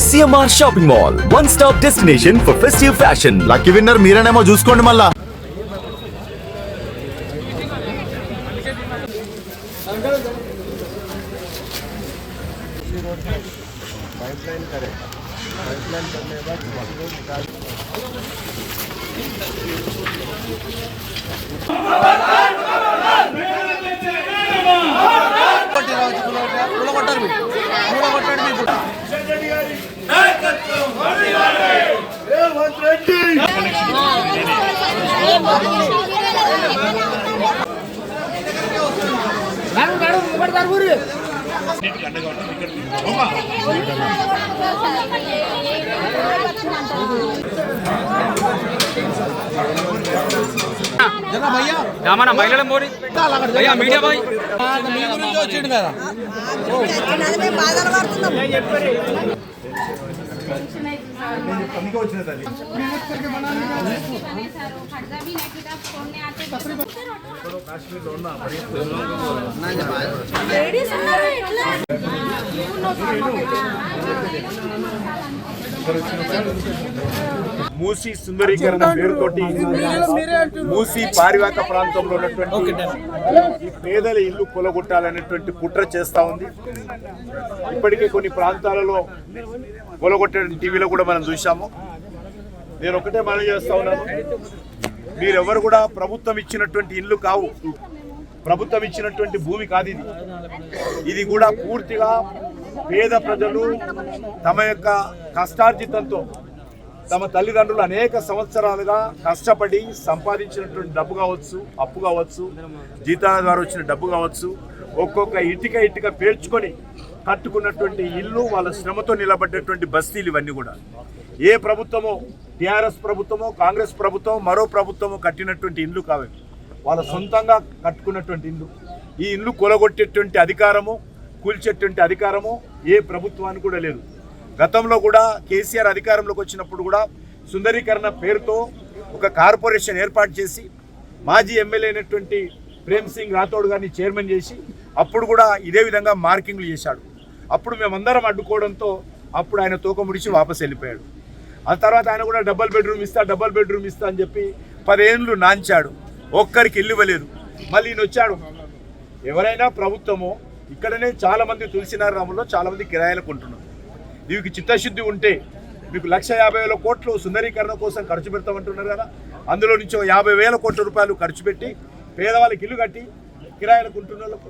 CMR Shopping Mall, one-stop destination for festive fashion. Lucky winner మీరేనేమో చూసుకోండి మళ్ళా. రామన్న మహిళల మోరి భయ్యా మీడియా బాయ్ మీ గురించి వచ్చిండు కదా మూసీ సుందరీకరణ పేరుతోటి మూసీ పారివాక ప్రాంతంలో ఉన్నటువంటి ఈ పేదల ఇల్లు కొలగొట్టాలనేటువంటి కుట్ర చేస్తా ఉంది. ఇప్పటికే కొన్ని ప్రాంతాలలో కొలగొట్టడం టీవీలో కూడా మనం చూసాము. నేను ఒకటే మనం చేస్తా ఉన్నాను, మీరెవరు కూడా ప్రభుత్వం ఇచ్చినటువంటి ఇల్లు కావు, ప్రభుత్వం ఇచ్చినటువంటి భూమి కాదు ఇది. ఇది కూడా పూర్తిగా పేద ప్రజలు తమ యొక్క కష్టార్జితంతో తమ తల్లిదండ్రులు అనేక సంవత్సరాలుగా కష్టపడి సంపాదించినటువంటి డబ్బు కావచ్చు, అప్పు కావచ్చు, జీతాల ద్వారా వచ్చిన డబ్బు కావచ్చు, ఒక్కొక్క ఇటుక పేర్చుకొని కట్టుకున్నటువంటి ఇల్లు, వాళ్ళ శ్రమతో నిలబడ్డటువంటి బస్తీలు ఇవన్నీ కూడా ఏ ప్రభుత్వమో, టీఆర్ఎస్ ప్రభుత్వమో, కాంగ్రెస్ ప్రభుత్వం, మరో ప్రభుత్వమో కట్టినటువంటి ఇల్లు కావాలి, వాళ్ళ సొంతంగా కట్టుకున్నటువంటి ఇల్లు. ఈ ఇల్లు కొలగొట్టేటువంటి అధికారము, కూల్చేటువంటి అధికారము ఏ ప్రభుత్వానికి కూడా లేదు. గతంలో కూడా కేసీఆర్ అధికారంలోకి వచ్చినప్పుడు కూడా సుందరీకరణ పేరుతో ఒక కార్పొరేషన్ ఏర్పాటు చేసి మాజీ ఎమ్మెల్యే అయినటువంటి ప్రేమ్ సింగ్ రాథోడ్ గారిని చైర్మన్ చేసి అప్పుడు కూడా ఇదే విధంగా మార్కింగ్లు చేశాడు. అప్పుడు మేమందరం అడ్డుకోవడంతో అప్పుడు ఆయన తోక ముడిచి వాపసు వెళ్ళిపోయాడు. ఆ తర్వాత ఆయన కూడా డబుల్ బెడ్రూమ్ ఇస్తా అని చెప్పి 10 ఏళ్ళు నాంచాడు, ఒక్కరికి ఇల్లు ఇవ్వలేదు. మళ్ళీ ఈయన వచ్చాడు. ఎవరైనా ప్రభుత్వమో, ఇక్కడనే చాలామంది తులసినారాములో చాలామంది కిరాయిలకు ఉంటున్నారు. దీనికి చిత్తశుద్ధి ఉంటే మీకు 1,50,000 కోట్లు సుందరీకరణ కోసం ఖర్చు పెడతామంటున్నారు కదా, అందులో నుంచి 50,000 కోట్ల రూపాయలు ఖర్చు పెట్టి పేదవాళ్ళకి ఇల్లు కట్టి కిరాయిలకు ఉంటున్న వాళ్ళకు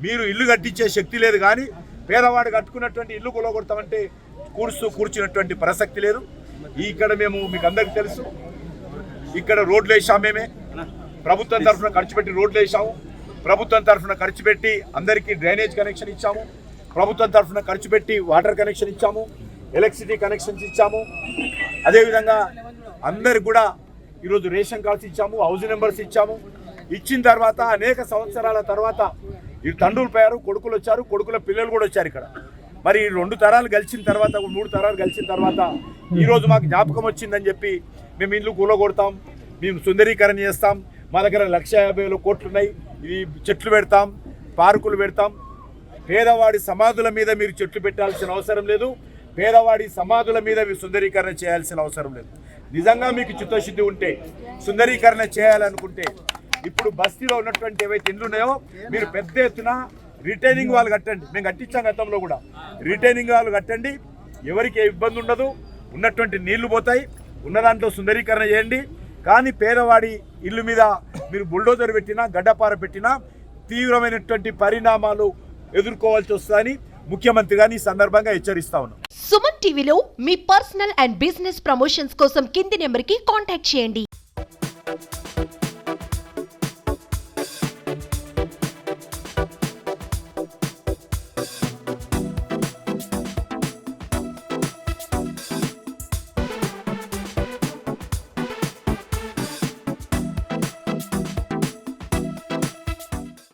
మీరు ఇల్లు కట్టించే శక్తి లేదు. కానీ పేదవాడు కట్టుకున్నటువంటి ఇల్లు కొలగొడతామంటే కూర్చున్నటువంటి ప్రసక్తి లేదు. ఇక్కడ మేము మీకు అందరికీ తెలుసు, ఇక్కడ రోడ్లు వేసాము, మేమే ప్రభుత్వం తరఫున ఖర్చు పెట్టి రోడ్లు వేసాము, ప్రభుత్వం తరఫున ఖర్చు పెట్టి అందరికీ డ్రైనేజ్ కనెక్షన్ ఇచ్చాము, ప్రభుత్వం తరఫున ఖర్చు పెట్టి వాటర్ కనెక్షన్ ఇచ్చాము, ఎలక్ట్రిసిటీ కనెక్షన్స్ ఇచ్చాము. అదేవిధంగా అందరికి కూడా ఈరోజు రేషన్ కార్డ్స్ ఇచ్చాము, హౌస్ నెంబర్స్ ఇచ్చాము. ఇచ్చిన తర్వాత అనేక సంవత్సరాల తర్వాత ఈ తండ్రులు పోయారు, కొడుకులు వచ్చారు, కొడుకుల పిల్లలు కూడా వచ్చారు. ఇక్కడ మరి 2 తరాలు గెలిచిన తర్వాత, 3 తరాలు గెలిచిన తర్వాత ఈరోజు మాకు జ్ఞాపకం వచ్చిందని చెప్పి మేము ఇల్లు కూలగొడతాం, మేము సుందరీకరణ చేస్తాం, మా దగ్గర 1,50,000 కోట్లు ఉన్నాయి, ఇది చెట్లు పెడతాం, పార్కులు పెడతాం. పేదవాడి సమాధుల మీద మీరు చెట్లు పెట్టాల్సిన అవసరం లేదు, పేదవాడి సమాధుల మీద మీరు సుందరీకరణ చేయాల్సిన అవసరం లేదు. నిజంగా మీకు చిత్తశుద్ధి ఉంటే, సుందరీకరణ చేయాలనుకుంటే ఇప్పుడు బస్తీలో ఉన్నటువంటి ఏవైతే ఇండ్లు ఉన్నాయో మీరు పెద్ద ఎత్తున రిటైనింగ్ వాళ్ళు కట్టండి. మేము కట్టించాం గతంలో కూడా, రిటైనింగ్ వాళ్ళు కట్టండి. ఎవరికి ఏ ఇబ్బంది ఉండదు, ఉన్నటువంటి నీళ్లు పోతాయి, ఉన్న దాంట్లో సుందరీకరణ చేయండి. కానీ పేదవాడి ఇల్లు మీద మీరు బుల్డోజర్ పెట్టినా, గడ్డపార పెట్టినా తీవ్రమైనటువంటి పరిణామాలు ఎదుర్కోవాల్సి వస్తుందని ముఖ్యమంత్రి గారిని ఈ సందర్భంగా హెచ్చరిస్తా ఉన్నాం. సుమన్ టీవీలో మీ పర్సనల్ అండ్ బిజినెస్ ప్రమోషన్స్ కోసం కింది నెంబర్కి కాంటాక్ట్ చేయండి.